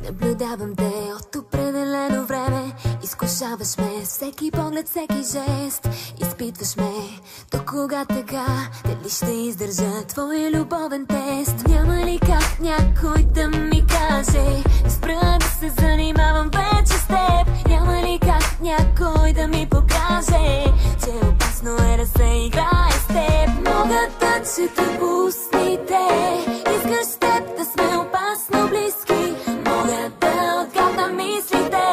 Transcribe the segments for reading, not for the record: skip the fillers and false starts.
Наблюдавам те от определено време. Изкушаваш ме, всеки поглед, всеки жест. Изпитваш ме, до кога така? Дали ще издържа твой любовен тест? Няма ли как някой да ми каже спра да се занимавам вече с теб? Няма ли как някой да ми покаже че опасно е да се играе с теб? Могат да чета по устните, искаш с теб да сме опасно близки. Могат да отгадна мислите,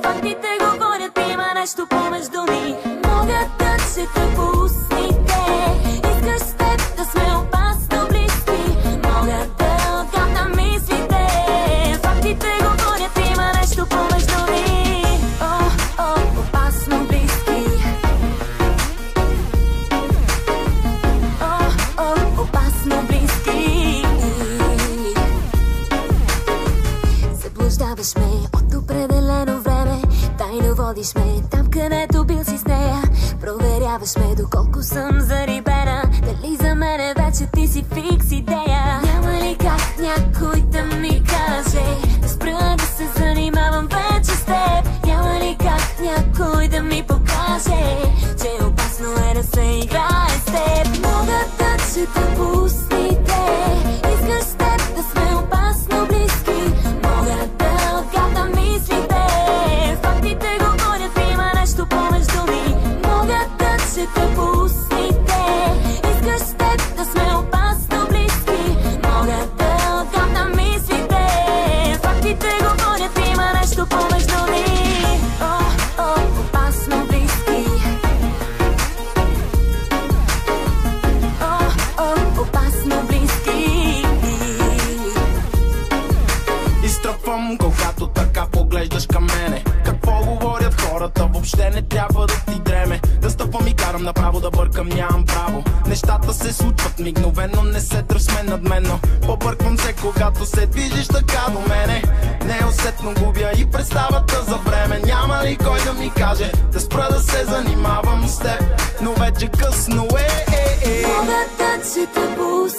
фактите говорят, има нещо помежду ни. Могат да чета по устните, искаш с теб да сме опасно близки. Могат да отгадна мислите, фактите говорят, има нещо помежду ни. Опасно близки. Опасно близки. Заблуждаваш ме от определено време, тайно водиш ме там, където бил си с нея. Проверяваш ме доколко съм зарибена, дали за мене вече ти си фикс идея. Няма ли как някой да ми каже да спра да се занимавам вече с теб? Няма ли как някой да ми покаже че опасно е да се играе с теб? Могат да чета по устните, искаш с теб да сме опасно близки. Могат да отгадна мислите, фактите говорят, има нещо помежду ни. Могат да чета по устните, искаш с теб да сме опасно близки. Могат да отгадна мислите, фактите говорят, има нещо помежду ни. Опасно близки. Опасно близки. Изтръпвам, когато така поглеждаш към мене. Какво говорят хората, въобще не трябва да ти дреме. Да стъпвам и карам направо, да бъркам, нямам право. Нещата се случват мигновено, не се тръсме надменно. Побърквам се, когато се движиш така до мене. Неусетно губя и представата за време. Няма ли кой да ми каже да спра да се занимавам с теб? Но вече късно е. Могат да чета по